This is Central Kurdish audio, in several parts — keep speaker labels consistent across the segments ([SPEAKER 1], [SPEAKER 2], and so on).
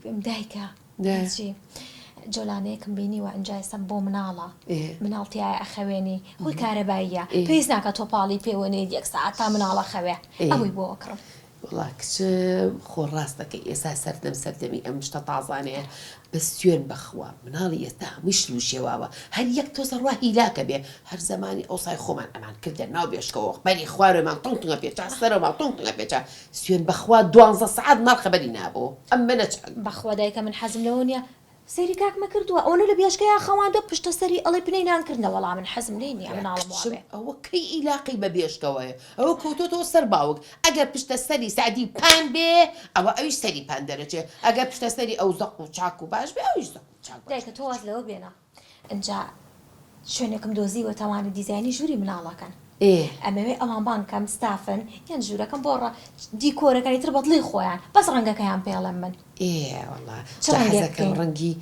[SPEAKER 1] بێم دایکە
[SPEAKER 2] دا.
[SPEAKER 1] جۆلانەیەکم بینی و ئەنجایسم بۆ مناڵە
[SPEAKER 2] إيه.
[SPEAKER 1] مناڵتیایە ئەخەوێنی خۆی کارەباییە پێویست ناکە تۆپاڵی پێوەنێ 1 ساعت تا مناڵە خەوێ ئەوەی بۆ ئەکڕم
[SPEAKER 2] والله کچم خۆ ڕاستەکە ئێستا سەردەمی ئەم شتە تازانەیە بە سوێن بەخوا مناڵی ئێستا هەمووی شل و شێواوە هەر یەک تۆزە ڕوا هیلاکە بێ هەر زمانی ئەوسای خۆمان ئەمان کردە ناو بێشکەوە بەری خوارێمان تونتنگە پێچا سەرەوە تونتنگە پێچا سوێن بەخوا 12 سعات ماڵ خەبەری نابوو ئەم منە چەک
[SPEAKER 1] بەخوا دایکە من حەزم لەوە نییە سەیری کاکمە کردووە ئەوە لە بێشکەیە خەواندە پشتە سەری ئەڵێ پنەی نانکردنە وەڵام من حەزم لێ نییە مناڵم وابێ
[SPEAKER 2] ئەوە کەی ئیلاقی بە بێشکەوەیە ئەوە کەوتۆتەوە سەر باوک ئەگەر پشتە سەری سعدی پان بێ ئەوە ئەویش سەری پان دەرەچێ ئەگەر پشتە سەری ئەو زەق و چاک و باش بێ ئەویش زەق و چاک
[SPEAKER 1] دایکە تۆ واز لەوە بێنە ئەجا شوێنێکم دۆزیوە تەوانی دیزایانی ژووری مناڵەکەن ئەمەوێ ئەوان بانکەم ستافن یان ژوورەکەم بۆ دیکۆرەکانی تر بەدڵی خۆیان بەس ڕەنگەکەیان پێڵێم من
[SPEAKER 2] والله حەزەکەم ڕەنگی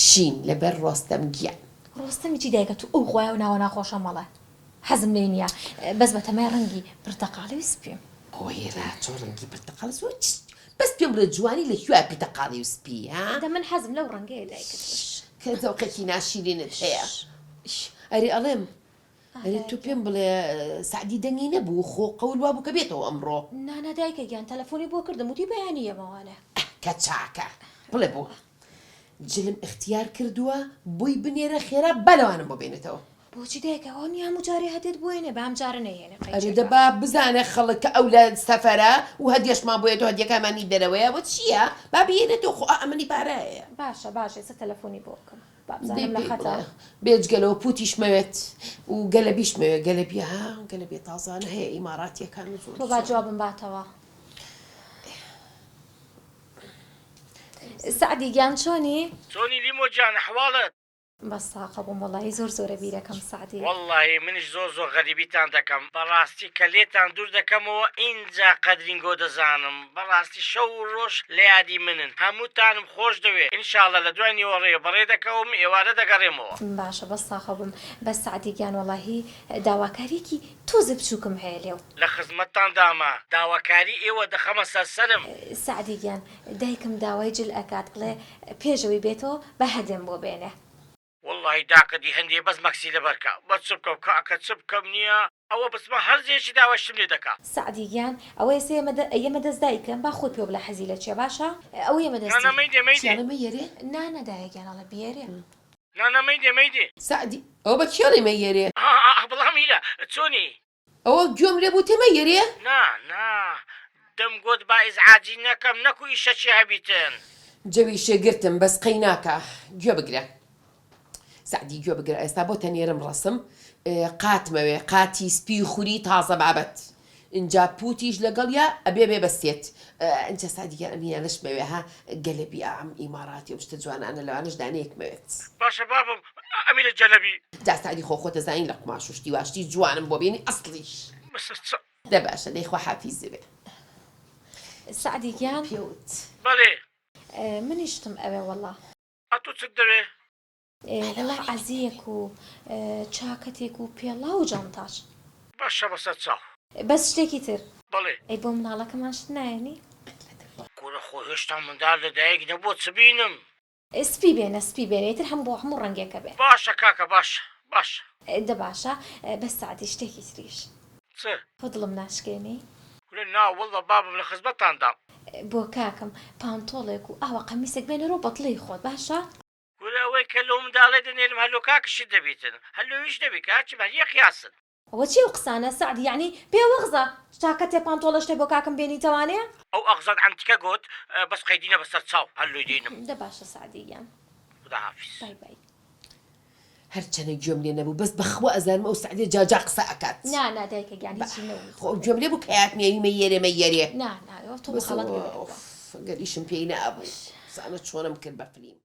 [SPEAKER 2] شین لەبەر ڕۆستەم گیان
[SPEAKER 1] ڕۆستەمی چی دایکە تو ئەو خۆیان و ناوە ناخۆشە مەڵێ حەزم لێ نییە بەس بە تەمای ڕەنگی پرتەقاڵی وسپیم
[SPEAKER 2] ئۆیرا چۆ ڕەنگی پرتەقاڵ زۆر بەس پێم بڵێ جوانی لە کوێ پرتەقاڵی وسپی ها
[SPEAKER 1] دە من حەزم لەو ڕەنگەیە دایکت
[SPEAKER 2] کە زەوقێکی ناشیرینت هەیە ئەری ئەڵێم ئەرێ تو پێم بڵێ سعدی دەنگی نەبوو خۆ قەول وا بوو کە بێتەوە ئەمڕۆ
[SPEAKER 1] نانە دایکە گیان تەلەفۆنی بۆ کردم وتی بەیانی ئەمەوانە
[SPEAKER 2] کە چاکە بڵێ بوو جلم اختیار کردووە بۆی بنێرە خێرا بەلەوانم بۆ بێنێتەوە
[SPEAKER 1] بۆچی دایکە ئەوە نیە هەموو جارێ هەدێت بۆێنێ بە ئەم جارە نەیەنێ
[SPEAKER 2] ئەرێ دەبا بزانێ خەڵک کە ئەو لە سەفەرە و هەدیەشمان بۆیێتەوە هەدیەکانمانی دەرەوەیە بۆ چییە با بێنێتەوە خۆ ئەمەنی پارەیە
[SPEAKER 1] باشە ئێستا تەلەفۆنی بۆ بکەم بابزانم لە خەتە
[SPEAKER 2] بێجگەلەوە پوتیشمەوێت و گەلەبیشمەوێت گەلەبی ها گەلەبێ تازانە هەیە ئیماراتیەکان زۆر
[SPEAKER 1] تۆ با جوابم باتەوە سعدی گیان چۆنی؟
[SPEAKER 3] چۆنی لیمۆ جان حواڵت؟
[SPEAKER 1] بەساقە بووم وەڵی زۆرە بیرەکەم سعدی
[SPEAKER 3] واللهی منیش زۆر غەریبیتان دەکەم بەڕاستی کە لێتان دوور دەکەمەوە ئینجا قەدرینگۆ دەزانم بەڕاستی شەو و ڕۆژ لە یادی منن هەمووتانم خۆش دەوێ ئینشاڵە لە دوای نیوەڕێ بەڕێ دەکەوم ئێوارە دەگەڕێمەوە
[SPEAKER 1] باشە بەساقە بووم بە سعدی گیان وەڵاهی داواکاریکی تۆزە بچووکم هەیە لێو
[SPEAKER 3] لە خزمەتتان داما داواکاری ئێوە دەخەمە سەرسەرم
[SPEAKER 1] سعدی گیان دایکم داوای جل ئەکات بڵێ پێشەوەی بێتەوە بە هەدەم بۆ بێنێ
[SPEAKER 3] واللهی داقدی هەندێ بەس مەکسی لەبەرکە بە چ بکەم کاکە چ بکەم نییە ئەوە بسمە هەرزێکی داواشتم لێ دەکات
[SPEAKER 1] سعدی گیان ئەوە ئێمە دەست دایکم با خۆی پێ بڵە حەزی لە چێ باشە ئەو ئێمە
[SPEAKER 3] نانەمەیدێ
[SPEAKER 2] یێرێ
[SPEAKER 1] نانەدایە گیانەڵە بێرێ
[SPEAKER 3] نانەمەیدێ
[SPEAKER 2] سعدی ئەو بە کێڵی مەیێرێ
[SPEAKER 3] بڵام میرە چۆنی
[SPEAKER 2] ئەوە گوێم لێ بوو تێمە یێرێ
[SPEAKER 3] نا دەم گۆت با ئیزعاجی نەکەم نەکو ئیشەکی هەبیتن
[SPEAKER 2] جەوی شێگرتم بەس قەی ناکە گوێ بگرە سعدی گوێ بگرە ئێستا بۆ تەنێرم ڕەسم قاتمەوێ قاتی سپی خوری تازە بابەت اینجا پوتیش لەگەڵیا ئەبێ بێ بەستێت ئەجا سادیگە ئەمینە لەشمەوێ ها گەلەبی ئەم ئیماراتی و شتە جوانانە لەوانش دانەیەکمەوێت
[SPEAKER 3] باشە بابم ئەمیرە جەلەبی
[SPEAKER 2] جا سادی خۆ زین لە قماش و شتی واشتی جوانم بۆ بێنی ئەسڵیش دە باشە دەیخوا حافیز بێ
[SPEAKER 1] سعدی گیان
[SPEAKER 2] پێوت
[SPEAKER 3] بەڵێ
[SPEAKER 1] منیشتم ئەوێ وەڵا
[SPEAKER 3] ئەتۆ چت دەوێ
[SPEAKER 1] وەڵا عەزیەک و چاکەتێک و پێڵا و جانتاش
[SPEAKER 3] باشە بەسەر چاو
[SPEAKER 1] بەس شتێکی تر
[SPEAKER 3] بەڵێ
[SPEAKER 1] ئەی بۆ مناڵەکەمان شت نایەنی
[SPEAKER 3] کوڕە خۆ هێشتا منداڵ لەدایک نەبووە چ بینم
[SPEAKER 1] سپی بێنە تر هەموو ڕەنگێکە بێ
[SPEAKER 3] باشە کاکە باش
[SPEAKER 1] دە باشە بەس سعدی شتێکی تریش
[SPEAKER 3] چ
[SPEAKER 1] خۆ دڵم ناشکێنی
[SPEAKER 3] کورە ناوەڵڵە بابم لە خزمەتتاندام
[SPEAKER 1] بۆ کاکەم پانتۆڵێک و ئاوە قەمیسێک بێنەرۆ بەدڵی خۆت باشە
[SPEAKER 3] کورە ئەوەی کە لەو منداڵێ دەنێرم هەلۆ کاکشت دەبیتن هەلۆیش دەبی کاچی بەریە قیاسن
[SPEAKER 1] ئەوە چی و قسانە سعدی یعنی پێ وەغزە چاکەتێ پانتۆڵەشتێ بۆ کاکەم بێنی تەوانەیە
[SPEAKER 3] ئەو ئەغزاد عەنتیکە گوت بەس قەیدینە بەسەر چاو هەلۆی دێنم
[SPEAKER 1] دە باشە سعدی گیان
[SPEAKER 3] خوداحافیز
[SPEAKER 1] بای
[SPEAKER 2] هەرچەنە گوێم لێ نەبوو بەس بەخوا ئەزانم ئەو سعدی جاجا قسە ئەکات
[SPEAKER 1] دایکە گیان هیچی نەبوو
[SPEAKER 2] خۆ گوێم لێ بوو کە یاتمیێوی مەیێرێ
[SPEAKER 1] ئەوە تۆ بەخەڵەت
[SPEAKER 2] گەریشم پێی نابوو زانە چۆنم کرد بە فلیم